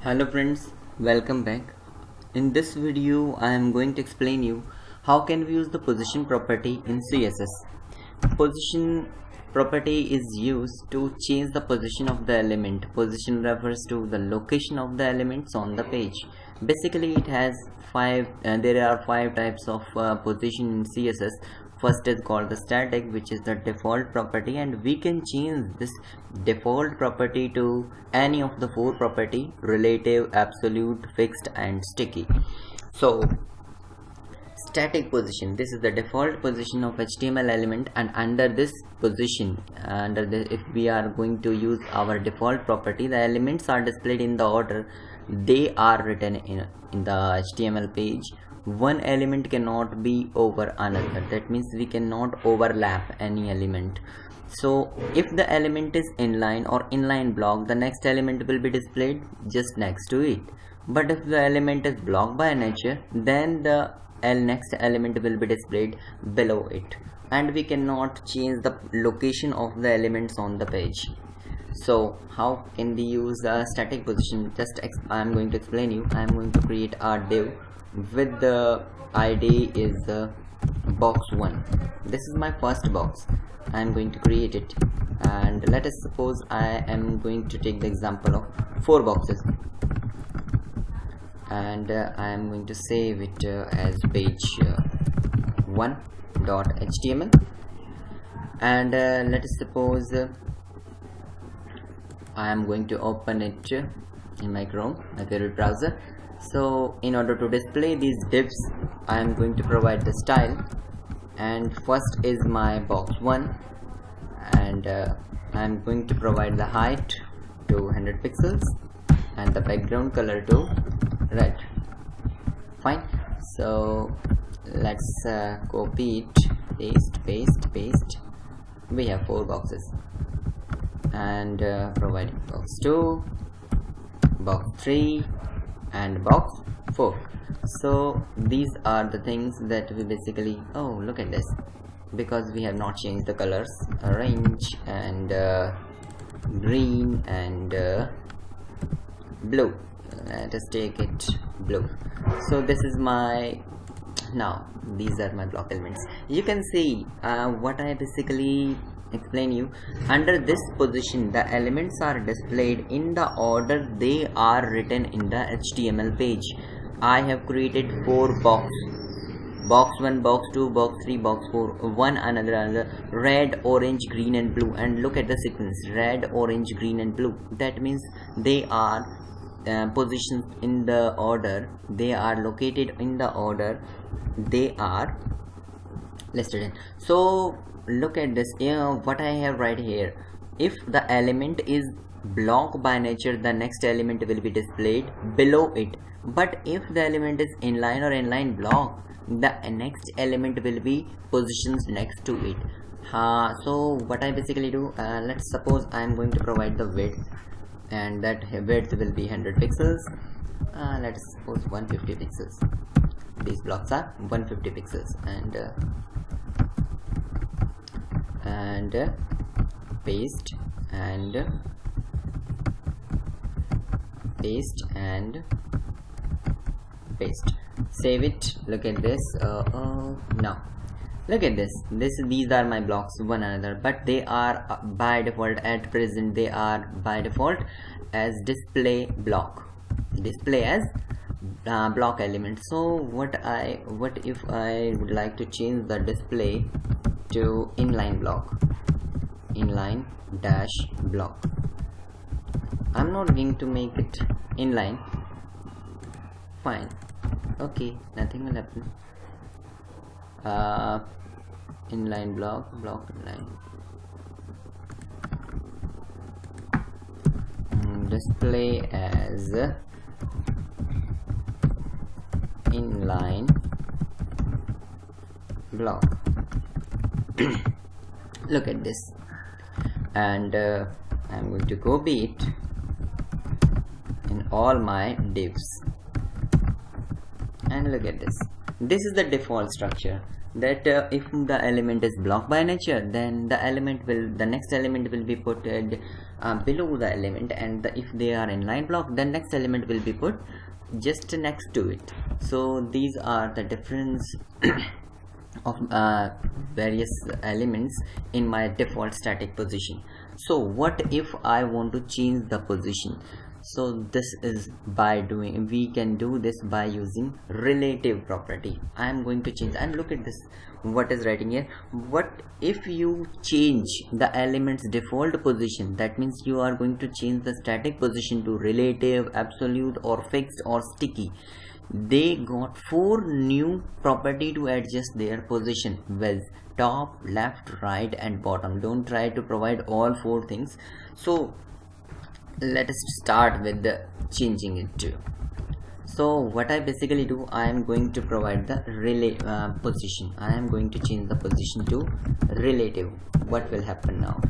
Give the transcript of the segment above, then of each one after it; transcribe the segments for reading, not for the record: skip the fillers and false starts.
Hello friends, welcome back. In this video I am going to explain you how can we use the position property in CSS. Position property is used to change the position of the element. Position refers to the location of the elements on the page. Basically it has there are five types of position in CSS. First is called the static, which is the default property, and we can change this default property to any of the four property: relative, absolute, fixed and sticky. So static position, this is the default position of HTML element, and under this position, if we are going to use our default property, the elements are displayed in the order they are written in the HTML page. One element cannot be over another. That means we cannot overlap any element. So if the element is inline or inline block, the next element will be displayed just next to it. But if the element is blocked by nature, then the next element will be displayed below it, and we cannot change the location of the elements on the page. So how can we use a static position? I am going to explain you. I am going to create a div with the ID is box 1. This is my first box. I am going to create it, and let us suppose I am going to take the example of 4 boxes, and I am going to save it as page 1.html, and let us suppose I am going to open it in my Chrome, my favorite browser. So in order to display these divs, I am going to provide the style, and first is my box 1, and I am going to provide the height to 100 pixels and the background color to red. Fine. So let's copy it, paste. We have 4 boxes, and provide box 2, box 3 and box 4. So these are the things that we basically, oh look at this, because we have not changed the colors, orange and green and blue. Let us take it blue. So this is my, now these are my block elements. You can see what I basically explain you. Under this position, the elements are displayed in the order they are written in the HTML page. I have created 4 box 1, box 2, box 3, box 4, one another, red, orange, green and blue. And look at the sequence: red, orange, green and blue. That means they are positioned in the order, they are located in the order they are listed in. So look at this, what I have right here. If the element is blocked by nature, the next element will be displayed below it. But if the element is inline or inline block, the next element will be positioned next to it. So what I basically do, let's suppose I am going to provide the width, and that width will be 100 pixels. Let's suppose 150 pixels. These blocks are 150 pixels, and paste and paste. Save it. Look at this. Now look at this. These are my blocks one another, but they are by default, at present they are by default as display block, display as block element. So what if I would like to change the display to inline block, inline dash block? I'm not going to make it inline. Fine, okay, nothing will happen. Inline block inline, display as inline block. Look at this, and I'm going to copy it in all my divs, and look at this. This is the default structure. that if the element is blocked by nature, then the next element will be put below the element, and if they are in line block, then next element will be put just next to it. So these are the difference of various elements in my default static position. So what if I want to change the position? So this is we can do this by using relative property. I am going to change, and look at this, what is writing here. What if you change the element's default position? That means you are going to change the static position to relative, absolute, or fixed, or sticky. They got 4 new property to adjust their position: with top, left, right, and bottom. Don't try to provide all 4 things. So let us start with the changing it to. So what I basically do, I am going to provide the position. I am going to change the position to relative. What will happen now?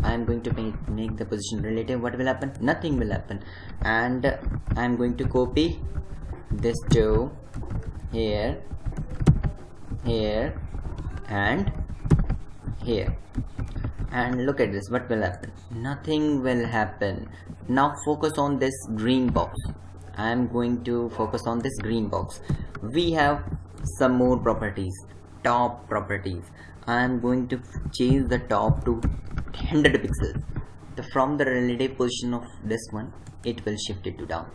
I am going to make the position relative. What will happen? Nothing will happen. And I am going to copy this to here, here, and here. And look at this, what will happen? Nothing will happen. Now focus on this green box. I am going to focus on this green box. We have some more properties, top properties. I am going to change the top to 100 pixels. From the relative position of this one, it will shift it to down.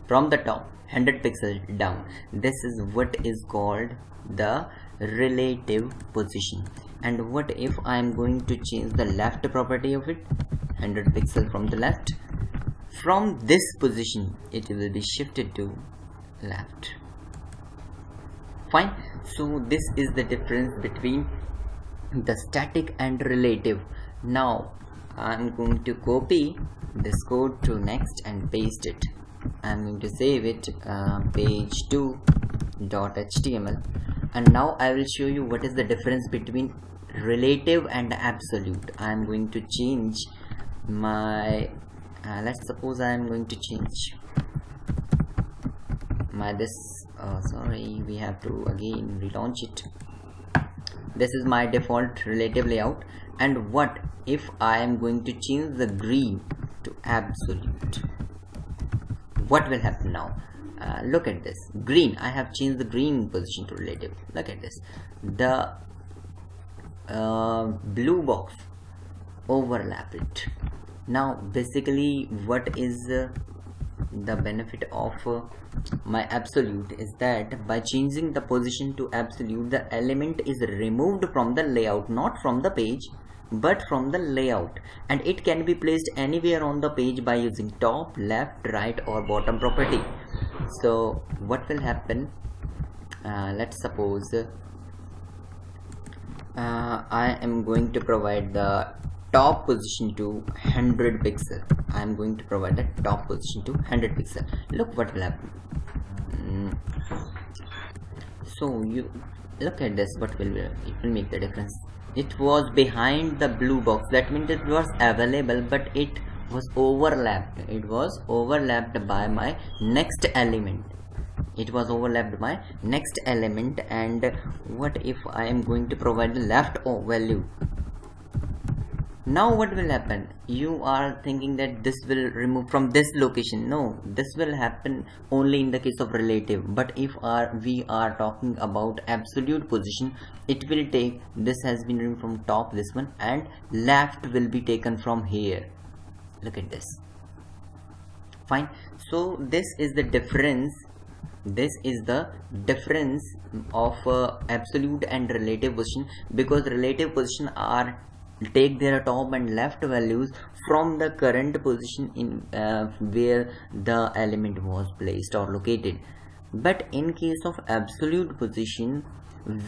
From the top, 100 pixels down. This is what is called the relative position. And what if I am going to change the left property of it? 100 pixels from the left. From this position, it will be shifted to left. Fine. So this is the difference between the static and relative. Now I am going to copy this code to next and paste it. I am going to save it, page2.html, and now I will show you what is the difference between relative and absolute. I am going to change my let's suppose I am going to change my sorry, we have to again relaunch it. This is my default relative layout. And what if I am going to change the green to absolute? What will happen now? Look at this green. I have changed the green position to relative. Look at this, the blue box overlap it. Now basically what is the benefit of my absolute is that by changing the position to absolute, the element is removed from the layout, not from the page but from the layout, and it can be placed anywhere on the page by using top, left, right, or bottom property. So what will happen? Let's suppose I am going to provide the top position to 100 pixel. I am going to provide the top position to 100 pixel. Look what will happen. So you look at this, what will it will make the difference. It was behind the blue box, that means it was available, but it was overlapped. It was overlapped by my next element. It was overlapped by next element. And what if I am going to provide the left value? Now what will happen? You are thinking that this will remove from this location. No, this will happen only in the case of relative. But if we are talking about absolute position, it will take, this has been removed from top, this one, and left will be taken from here. Look at this. Fine. So this is the difference. This is the difference of absolute and relative position, because relative position are take their top and left values from the current position in where the element was placed or located. But in case of absolute position,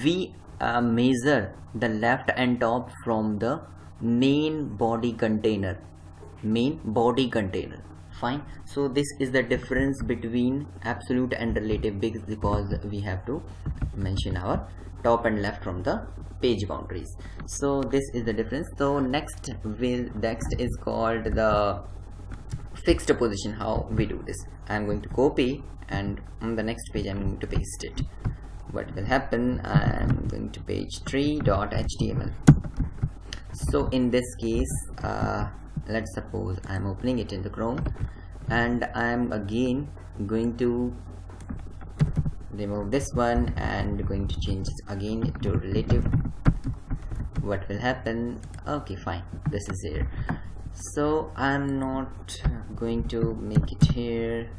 we measure the left and top from the main body container. Fine. So this is the difference between absolute and relative, because we have to mention our top and left from the page boundaries. So this is the difference. So next is called the fixed position. How we do this? I am going to copy, and on the next page I am going to paste it. what will happen, I'm going to page 3.html. So in this case, let's suppose I'm opening it in the Chrome, and I'm again going to remove this one and going to change it again to relative. What will happen? Okay, fine, this is here. So I'm not going to make it here.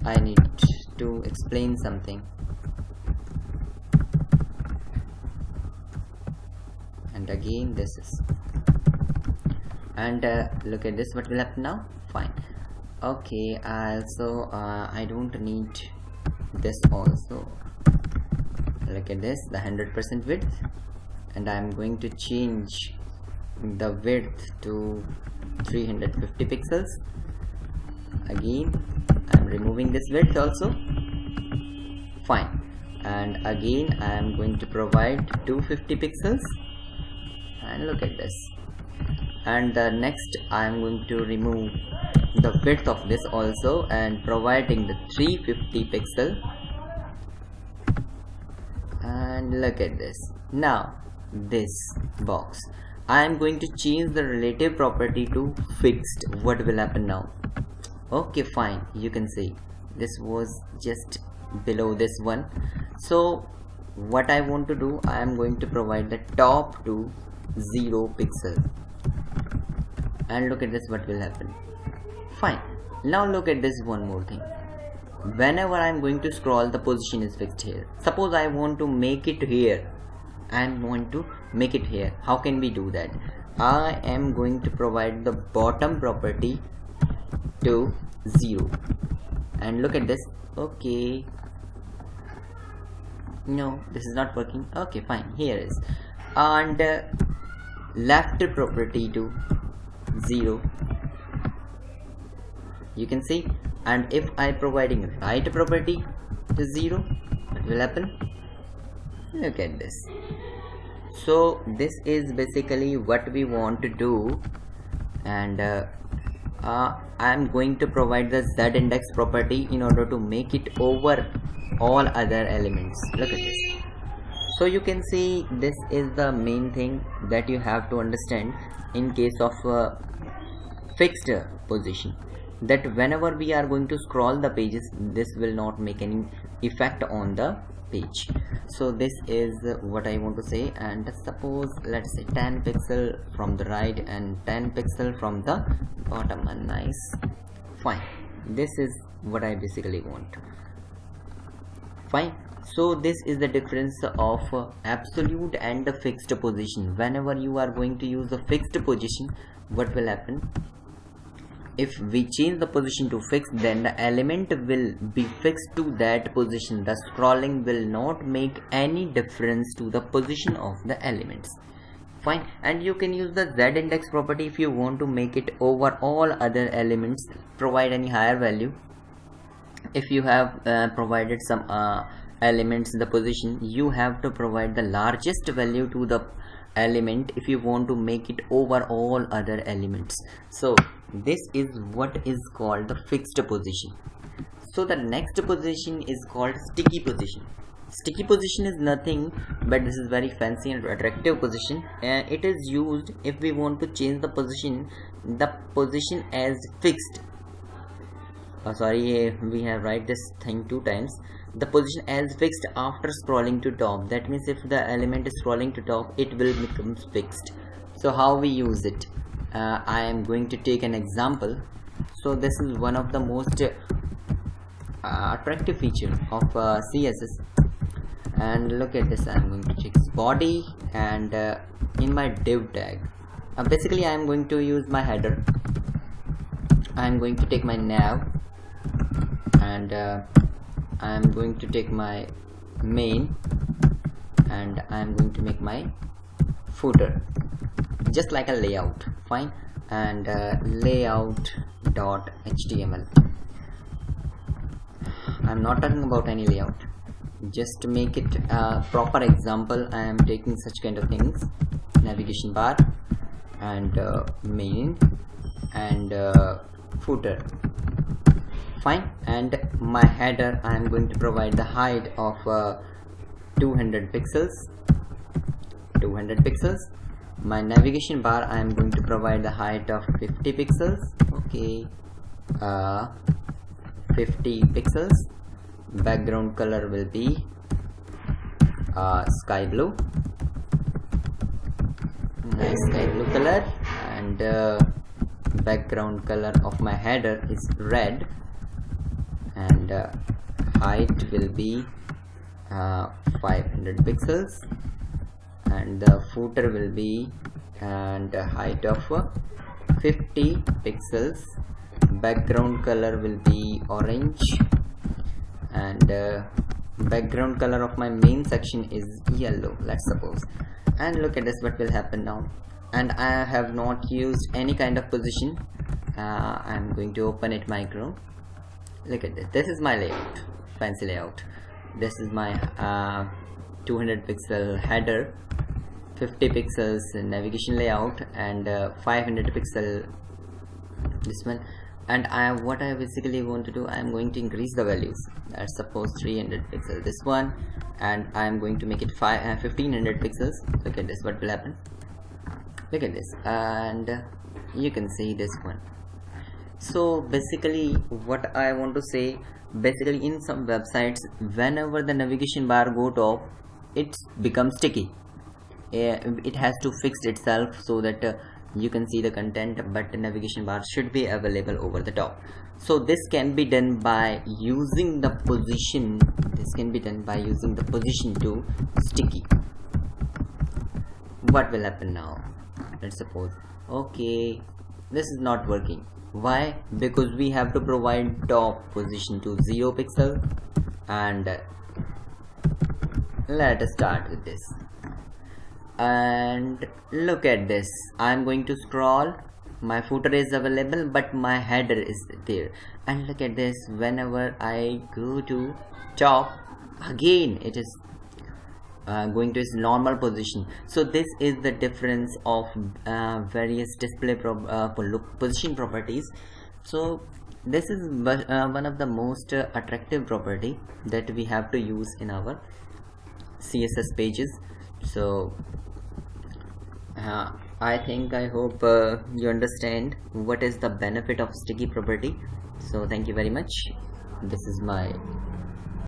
I need to explain something, and again this is, and look at this, what will happen now? Fine. Okay, also I don't need this also. Look at this, the 100% width, and I'm going to change the width to 350 pixels. Again I'm removing this width also. Fine. And again I am going to provide 250 pixels, and look at this. And next I am going to remove the width of this also and providing the 350 pixel, and look at this. Now this box, I am going to change the relative property to fixed. What will happen now? Okay, fine, you can see this was just below this one. So what I want to do, I am going to provide the top to 0 pixel, and look at this, what will happen? Fine. Now look at this one more thing. Whenever I am going to scroll, the position is fixed here. Suppose I want to make it here, I want to make it here. How can we do that? I am going to provide the bottom property to 0, and look at this. Okay, no, this is not working. Okay, fine, here is, and left property to 0, you can see. And if I providing right property to 0, what will happen? Look at this. So this is basically what we want to do, and I'm going to provide the z index property in order to make it over all other elements. Look at this. So you can see this is the main thing that you have to understand in case of fixed position, that whenever we are going to scroll the pages, this will not make any effect on the page. So this is what I want to say. And suppose let's say 10 pixel from the right and 10 pixel from the bottom, and nice, fine, this is what I basically want. Fine. So this is the difference of absolute and the fixed position. Whenever you are going to use a fixed position, what will happen? If we change the position to fixed, then the element will be fixed to that position. The scrolling will not make any difference to the position of the elements. Fine. And you can use the z index property if you want to make it over all other elements, provide any higher value. If you have provided some elements the position, you have to provide the largest value to the element if you want to make it over all other elements. So this is what is called the fixed position. So the next position is called sticky position. Sticky position is nothing but this is very fancy and attractive position, and it is used if we want to change the position as fixed. Sorry, we have write this thing 2 times. The position as fixed after scrolling to top. That means if the element is scrolling to top, it will become fixed. So how we use it? I am going to take an example. So this is one of the most attractive feature of CSS. And look at this. I am going to check body, and in my div tag, basically I am going to use my header. I am going to take my nav, and I am going to take my main, and I am going to make my footer just like a layout. Fine. And layout.html. I'm not talking about any layout, just to make it a proper example. I am taking such kind of things: navigation bar, and main, and footer. fine. And my header, I am going to provide the height of 200 pixels. My navigation bar, I am going to provide the height of 50 pixels. Okay, 50 pixels. Background color will be sky blue, nice sky blue color. And background color of my header is red, and height will be 500 pixels, and the footer will be and a height of 50 pixels. Background color will be orange, and background color of my main section is yellow, let's suppose. And look at this, what will happen now. And I have not used any kind of position. I'm going to open it my Chrome. Look at this, this is my layout, fancy layout. This is my 200 pixel header, 50 pixels navigation layout, and 500 pixel this one. And what I basically want to do, I am going to increase the values. Let's suppose 300 pixels this one, and I am going to make it 1500 pixels. Look at this, what will happen. Look at this, and you can see this one. So basically what I want to say, basically in some websites, whenever the navigation bar go top, it becomes sticky. It has to fix itself so that you can see the content, but the navigation bar should be available over the top. So this can be done by using the position. To sticky. What will happen now? Let's suppose, okay, this is not working. Why? Because we have to provide top position to 0 pixel. And let us start with this. And look at this, I'm going to scroll, my footer is available but my header is there. And look at this, whenever I go to top, again it is going to its normal position. So this is the difference of various display position properties. So this is one of the most attractive property that we have to use in our CSS pages. So I hope you understand what is the benefit of sticky property. So thank you very much. This is my